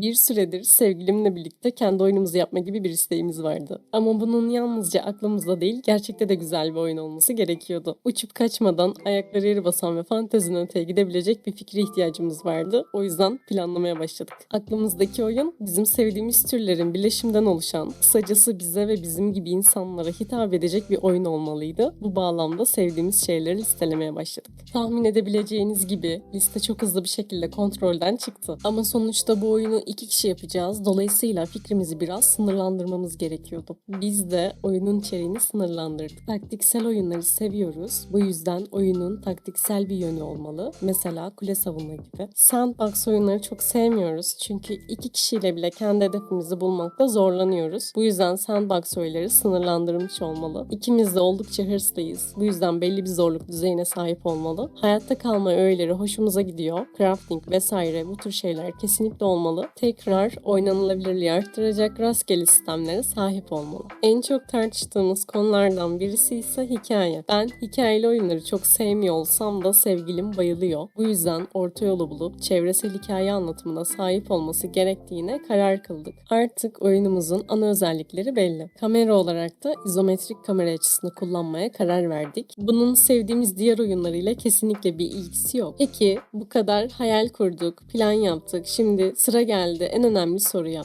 Bir süredir sevgilimle birlikte kendi oyunumuzu yapma gibi bir isteğimiz vardı. Ama bunun yalnızca aklımızda değil, gerçekte de güzel bir oyun olması gerekiyordu. Uçup kaçmadan, ayakları yere basan ve fantezinin öteye gidebilecek bir fikre ihtiyacımız vardı. O yüzden planlamaya başladık. Aklımızdaki oyun, bizim sevdiğimiz türlerin birleşiminden oluşan, kısacası bize ve bizim gibi insanlara hitap edecek bir oyun olmalıydı. Bu bağlamda sevdiğimiz şeyleri listelemeye başladık. Tahmin edebileceğiniz gibi liste çok hızlı bir şekilde kontrolden çıktı. Ama sonuçta bu oyunu 2 kişi yapacağız. Dolayısıyla fikrimizi biraz sınırlandırmamız gerekiyordu. Biz de oyunun içeriğini sınırlandırdık. Taktiksel oyunları seviyoruz. Bu yüzden oyunun taktiksel bir yönü olmalı. Mesela kule savunma gibi. Sandbox oyunları çok sevmiyoruz. Çünkü 2 kişiyle bile kendi hedefimizi bulmakta zorlanıyoruz. Bu yüzden sandbox oyunları sınırlandırılmış olmalı. İkimiz de oldukça hırslıyız. Bu yüzden belli bir zorluk düzeyine sahip olmalı. Hayatta kalma öğeleri hoşumuza gidiyor. Crafting vesaire bu tür şeyler kesinlikle olmalı. Tekrar oynanılabilirliği arttıracak rastgele sistemlere sahip olmalı. En çok tartıştığımız konulardan birisi ise hikaye. Ben hikayeli oyunları çok sevmiyor olsam da sevgilim bayılıyor. Bu yüzden orta yolu bulup çevresel hikaye anlatımına sahip olması gerektiğine karar kıldık. Artık oyunumuzun ana özellikleri belli. Kamera olarak da izometrik kamera açısını kullanmaya karar verdik. Bunun sevdiğimiz diğer oyunlarıyla kesinlikle bir ilgisi yok. Peki bu kadar hayal kurduk, plan yaptık. Şimdi sıra geldi en önemli soruya.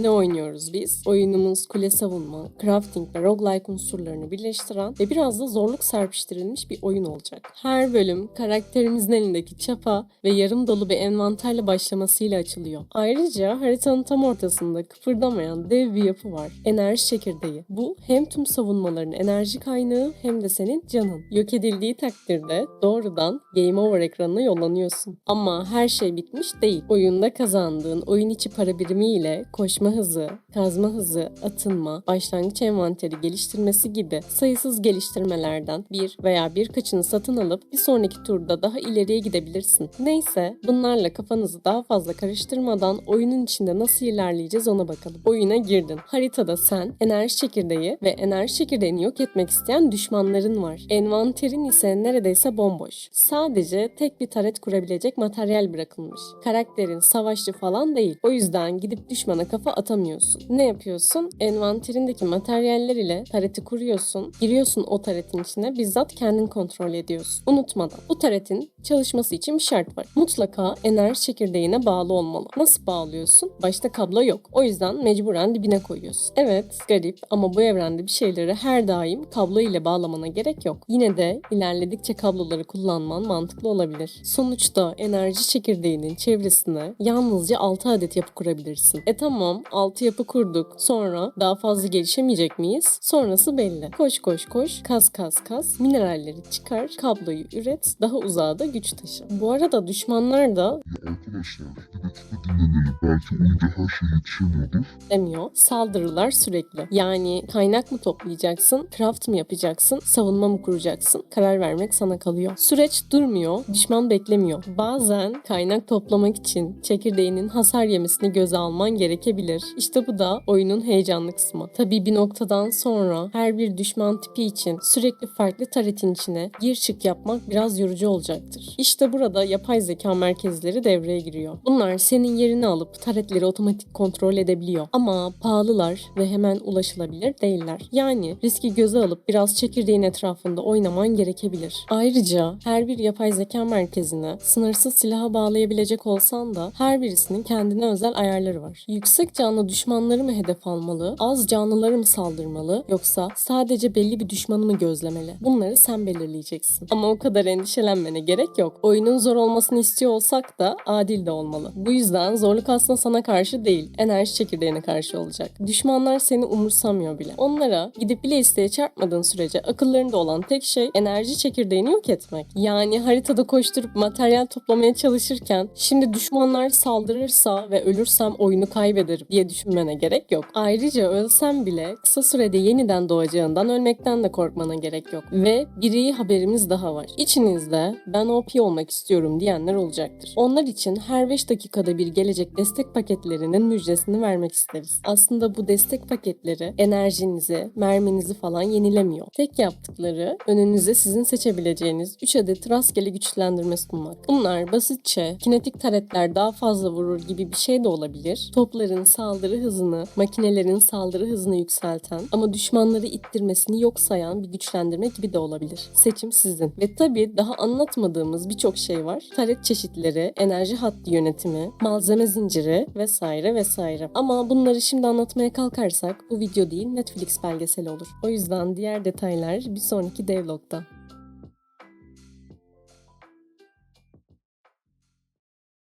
Ne oynuyoruz biz? Oyunumuz kule savunma, crafting ve roguelike unsurlarını birleştiren ve biraz da zorluk serpiştirilmiş bir oyun olacak. Her bölüm karakterimizin elindeki çapa ve yarım dolu bir envanterle başlamasıyla açılıyor. Ayrıca haritanın tam ortasında kıpırdamayan dev bir yapı var. Enerji çekirdeği. Bu hem tüm savunmaların enerji kaynağı hem de senin canın. Yok edildiği takdirde doğrudan Game Over ekranına yollanıyorsun. Ama her şey bitmiş değil. Oyunda kazandığın oyun içi para birimi ile koşma hızı, kazma hızı, atınma, başlangıç envanteri geliştirmesi gibi sayısız geliştirmelerden bir veya birkaçını satın alıp bir sonraki turda daha ileriye gidebilirsin. Neyse, bunlarla kafanızı daha fazla karıştırmadan oyunun içinde nasıl ilerleyeceğiz ona bakalım. Oyuna girdin. Haritada sen, enerji çekirdeği ve enerji çekirdeğini yok etmek isteyen düşmanların var. Envanterin ise neredeyse bomboş. Sadece tek bir taret kurabilecek materyal bırakılmış. Karakterin savaşçı falan değil. O yüzden gidip düşmana kafa atamıyorsun. Ne yapıyorsun? Envanterindeki materyaller ile tareti kuruyorsun. Giriyorsun o taretin içine. Bizzat kendin kontrol ediyorsun. Unutmadan. Bu taretin çalışması için bir şart var. Mutlaka enerji çekirdeğine bağlı olmalı. Nasıl bağlıyorsun? Başta kablo yok. O yüzden mecburen dibine koyuyorsun. Evet, garip ama bu evrende bir şeyleri her daim kablo ile bağlamana gerek yok. Yine de ilerledikçe kabloları kullanman mantıklı olabilir. Sonuçta enerji çekirdeğinin çevresine yalnızca 6 adet yapı kurabilirsin. Tamam, 6 yapı kurduk. Sonra daha fazla gelişemeyecek miyiz? Sonrası belli. Koş koş koş, kas, mineralleri çıkar, kabloyu üret, daha uzağa da güç taşı. Bu arada düşmanlar da Arkadaşlar bir dakika dinlenelim. Belki oyunca her şey yetişemiyordur. demiyor. Saldırılar sürekli. Yani kaynak mı toplayacaksın, craft mı yapacaksın, savunma mı kuracaksın? Karar vermek sana kalıyor. Süreç durmuyor, düşman beklemiyor. Bazen kaynak toplamak için çekirdeğinin hasar yemesini göze alman gerekebilir. İşte bu da oyunun heyecanlı kısmı. Tabii bir noktadan sonra her bir düşman tipi için sürekli farklı taretin içine gir çık yapmak biraz yorucu olacaktır. İşte burada yapay zeka merkezleri devreye giriyor. Bunlar senin yerini alıp taretleri otomatik kontrol edebiliyor. Ama pahalılar ve hemen ulaşılabilir değiller. Yani riski göze alıp biraz çekirdeğin etrafında oynaman gerekebilir. Ayrıca her bir yapay zeka merkezine sınırsız silaha bağlayabilecek olsan da her birisinin kendine özel ayarları var. Yüksek canlı düşmanları mı hedef almalı, az canlıları mı saldırmalı yoksa sadece belli bir düşmanı mı gözlemeli? Bunları sen belirleyeceksin. Ama o kadar endişelenmene gerek yok. Oyunun zor olmasını istiyor olsak da adil de olmalı. Bu yüzden zorluk aslında sana karşı değil, enerji çekirdeğine karşı olacak. Düşmanlar seni umursamıyor bile. Onlara gidip bile isteye çarpmadığın sürece akıllarında olan tek şey enerji çekirdeğini yok etmek. Yani haritada koşturup materyal toplamaya çalışırken şimdi düşmanlar saldırırsa ve ölürsem oyunu kaybederim diye düşünmene gerek yok. Ayrıca ölsem bile kısa sürede yeniden doğacağından ölmekten de korkmana gerek yok. Ve bir iyi haberimiz daha var. İçinizde ben OP olmak istiyorum diyenler olacaktır. Onlar için her 5 dakikada bir gelecek destek paketlerinin müjdesini vermek isteriz. Aslında bu destek paketleri enerjinizi, merminizi falan yenilemiyor. Tek yaptıkları önünüze sizin seçebileceğiniz 3 adet rastgele güçlendirme sunmak. Bunlar basitçe kinetik taretler daha fazla vurur gibi gibi bir şey de olabilir. Topların saldırı hızını, makinelerin saldırı hızını yükselten ama düşmanları ittirmesini yok sayan bir güçlendirme gibi de olabilir. Seçim sizin. Ve tabii daha anlatmadığımız birçok şey var. Taret çeşitleri, enerji hattı yönetimi, malzeme zinciri vesaire vesaire. Ama bunları şimdi anlatmaya kalkarsak bu video değil Netflix belgeseli olur. O yüzden diğer detaylar bir sonraki devlogda.